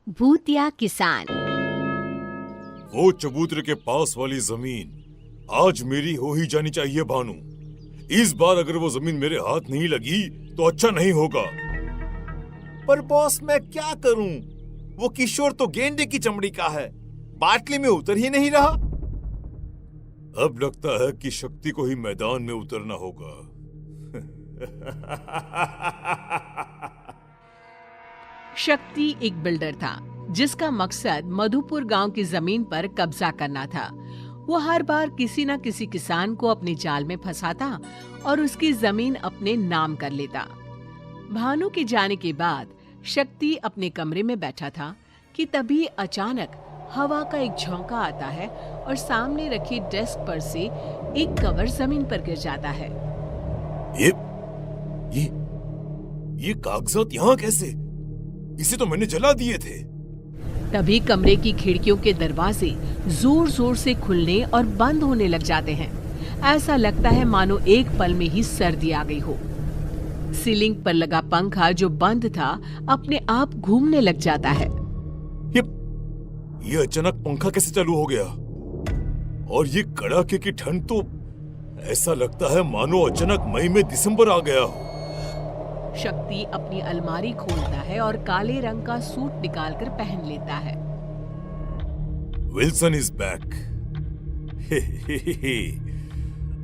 भूतिया किसान। वो चबूतरे के पास वाली जमीन आज मेरी हो ही जानी चाहिए भानु। इस बार अगर वो जमीन मेरे हाथ नहीं लगी तो अच्छा नहीं होगा। पर बॉस मैं क्या करूं? वो किशोर तो गेंडे की चमड़ी का है, बाटली में उतर ही नहीं रहा। अब लगता है कि शक्ति को ही मैदान में उतरना होगा। शक्ति एक बिल्डर था जिसका मकसद मधुपुर गांव की जमीन पर कब्जा करना था। वो हर बार किसी न किसी किसान को अपने जाल में फंसाता और उसकी जमीन अपने नाम कर लेता। भानु के जाने के बाद शक्ति अपने कमरे में बैठा था कि तभी अचानक हवा का एक झोंका आता है और सामने रखी डेस्क पर से एक कवर जमीन पर गिर जाता है। ये कागजात यहाँ कैसे? इसे तो मैंने जला दिए थे। तभी कमरे की खिड़कियों के दरवाजे जोर जोर से खुलने और बंद होने लग जाते हैं। ऐसा लगता है मानो एक पल में ही सर्दी आ गई हो। सीलिंग पर लगा पंखा जो बंद था अपने आप घूमने लग जाता है। ये अचानक पंखा कैसे चालू हो गया? और ये कड़ाके की ठंड तो ऐसा लगता है मानो अचानक मई में दिसंबर आ गया हो। शक्ति अपनी अलमारी खोलता है और काले रंग का सूट निकालकर पहन लेता है। Wilson is back.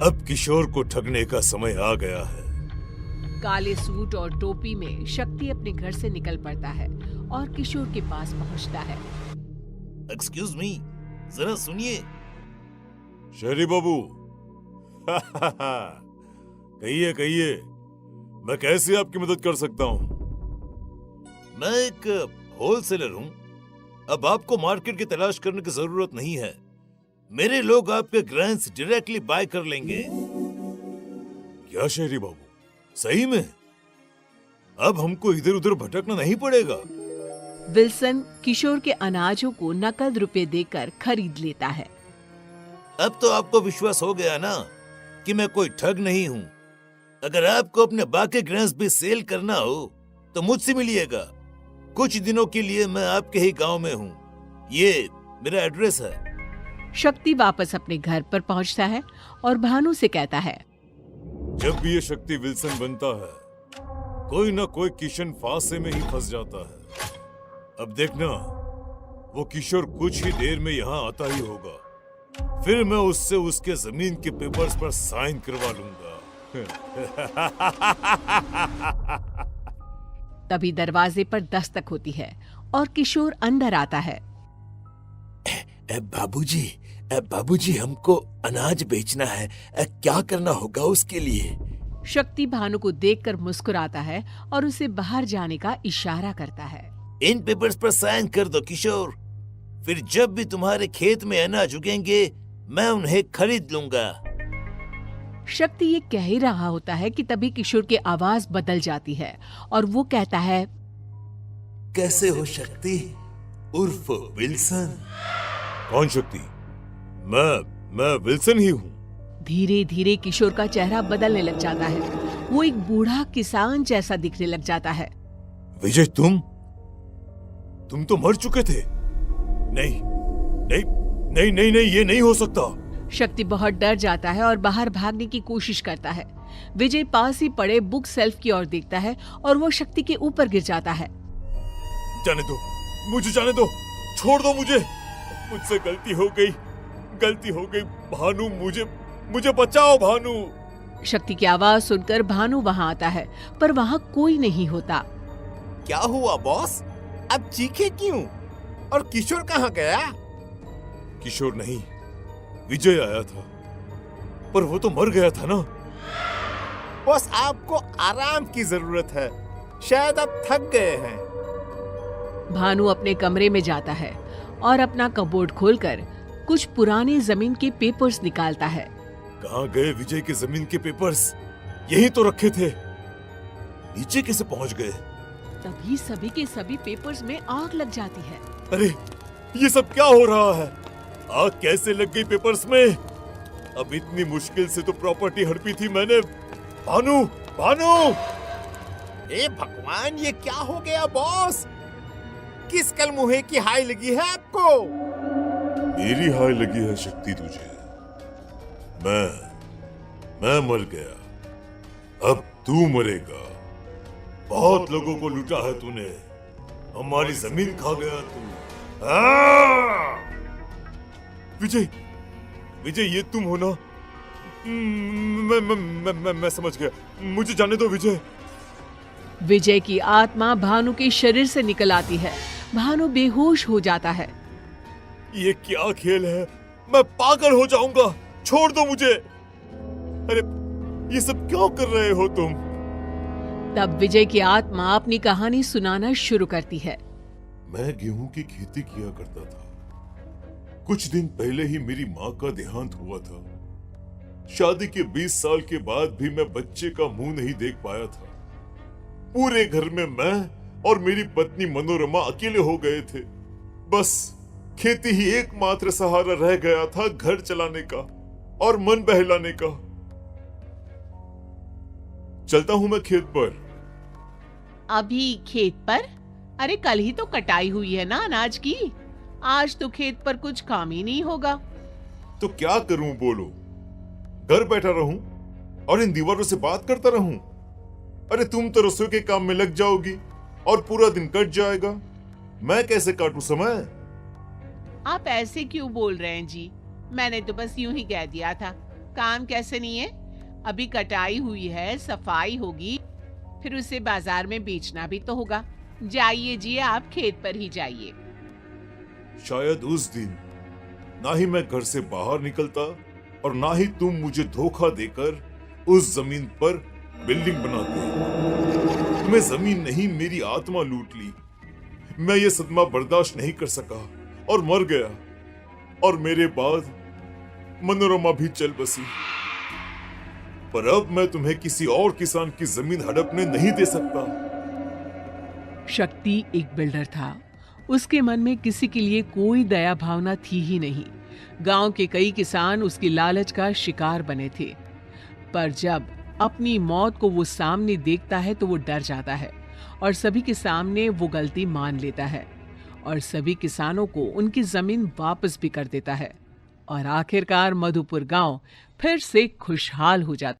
अब किशोर को ठगने का समय आ गया है। काले सूट और टोपी में शक्ति अपने घर से निकल पड़ता है और किशोर के पास पहुंचता है। एक्सक्यूज मी, जरा सुनिए। शहरी बाबू, कहिए कहिए, मैं कैसे आपकी मदद कर सकता हूँ? मैं एक होलसेलर हूँ। अब आपको मार्केट की तलाश करने की जरूरत नहीं है। मेरे लोग आपके ग्रेन्स डायरेक्टली बाय कर लेंगे। क्या शहरी बाबू, सही में? अब हमको इधर उधर भटकना नहीं पड़ेगा। विल्सन किशोर के अनाजों को नकद रुपए देकर खरीद लेता है। अब तो आपको विश्वास हो गया ना कि मैं कोई ठग नहीं हूँ। अगर आपको अपने बाकी ग्रेन्स भी सेल करना हो तो मुझसे मिलिएगा। कुछ दिनों के लिए मैं आपके ही गांव में हूँ। ये मेरा एड्रेस है। शक्ति वापस अपने घर पर पहुंचता है और भानु से कहता है, जब भी ये शक्ति विल्सन बनता है कोई ना कोई किशन फांसे में ही फंस जाता है। अब देखना, वो किशोर कुछ ही देर में यहाँ आता ही होगा। फिर मैं उससे उसके जमीन के पेपर्स पर साइन करवा लूंगा। तभी दरवाजे पर दस्तक होती है और किशोर अंदर आता है। बाबूजी हमको अनाज बेचना है। क्या करना होगा उसके लिए? शक्ति भानु को देखकर मुस्कुराता है और उसे बाहर जाने का इशारा करता है। इन पेपर्स पर साइन कर दो किशोर। फिर जब भी तुम्हारे खेत में अनाज उगेंगे मैं उन्हें खरीद लूंगा। शक्ति ये कह ही रहा होता है कि तभी किशोर की आवाज बदल जाती है और वो कहता है, कैसे हो शक्ति उर्फ विल्सन? कौन शक्ति? मैं विल्सन ही हूँ। धीरे धीरे किशोर का चेहरा बदलने लग जाता है। वो एक बूढ़ा किसान जैसा दिखने लग जाता है। विजय, तुम तो मर चुके थे। नहीं नहीं नहीं नहीं नहीं, ये नहीं हो सकता। शक्ति बहुत डर जाता है और बाहर भागने की कोशिश करता है। विजय पास ही पड़े बुक सेल्फ की ओर देखता है और वो शक्ति के ऊपर गिर जाता है। जाने दो, मुझे जाने दो, छोड़ दो मुझे। मुझसे गलती हो गई भानु, मुझे बचाओ भानु। शक्ति की आवाज सुनकर भानु वहाँ आता है पर वहाँ कोई नहीं होता। क्या हुआ बॉस? अब चीखे क्यों? और किशोर कहाँ गया? किशोर नहीं, विजय आया था, पर वो तो मर गया था ना। बॉस आपको आराम की जरूरत है, शायद आप थक गए हैं। भानु अपने कमरे में जाता है और अपना कबोर्ड खोलकर कुछ पुराने जमीन के पेपर्स निकालता है। कहाँ गए विजय के जमीन के पेपर्स? यही तो रखे थे। नीचे कैसे पहुँच गए? तभी सभी के सभी पेपर्स में आग लग जाती है। अरे ये सब क्या हो रहा है? आग कैसे लग गई पेपर्स में? अब इतनी मुश्किल से तो प्रॉपर्टी हड़पी थी मैंने। भानु! ए भगवान, ये क्या हो गया बॉस? किस कल मुहे की हाय लगी है आपको? मेरी हाय लगी है शक्ति तुझे। मैं मर गया, अब तू मरेगा। बहुत लोगों को लूटा है तूने, हमारी जमीन खा गया तू। विजय, विजय ये तुम हो ना? मैं समझ गया, मुझे जाने दो विजय। विजय की आत्मा भानु के शरीर से निकल आती है। भानु बेहोश हो जाता है। ये क्या खेल है? मैं पागल हो जाऊंगा, छोड़ दो मुझे। अरे ये सब क्यों कर रहे हो तुम? तब विजय की आत्मा अपनी कहानी सुनाना शुरू करती है। मैं गेहूं की खेती किया करता था। कुछ दिन पहले ही मेरी माँ का देहांत हुआ था। शादी के 20 साल के बाद भी मैं बच्चे का मुंह नहीं देख पाया था। पूरे घर में मैं और मेरी पत्नी मनोरमा अकेले हो गए थे। बस खेती ही एकमात्र सहारा रह गया था घर चलाने का और मन बहलाने का। चलता हूं मैं खेत पर। अभी खेत पर? अरे कल ही तो कटाई हुई है ना अनाज की। आज तो खेत पर कुछ काम ही नहीं होगा। तो क्या करूं बोलो? घर बैठा रहूं और इन दीवारों से बात करता रहूं? अरे तुम तो रसोई के काम में लग जाओगी और पूरा दिन कट जाएगा। मैं कैसे काटूं समय? आप ऐसे क्यों बोल रहे हैं जी? मैंने तो बस यूं ही कह दिया था। काम कैसे नहीं है? अभी कटाई हुई है, सफाई होगी, फिर उसे बाजार में बेचना भी तो होगा। जाइए जी, आप खेत पर ही जाइए। शायद उस दिन ना ही मैं घर से बाहर निकलता और ना ही तुम मुझे धोखा देकर उस जमीन पर बिल्डिंग बनाते। तुम्हें जमीन नहीं मेरी आत्मा लूट ली। मैं ये सदमा बर्दाश्त नहीं कर सका और मर गया। और मेरे बाद मनोरमा भी चल बसी। पर अब मैं तुम्हें किसी और किसान की जमीन हड़पने नहीं दे सकता। शक्ति एक बिल्डर था। उसके मन में किसी के लिए कोई दया भावना थी ही नहीं। गांव के कई किसान उसकी लालच का शिकार बने थे। पर जब अपनी मौत को वो सामने देखता है तो वो डर जाता है और सभी के सामने वो गलती मान लेता है और सभी किसानों को उनकी जमीन वापस भी कर देता है। और आखिरकार मधुपुर गांव फिर से खुशहाल हो जाता है।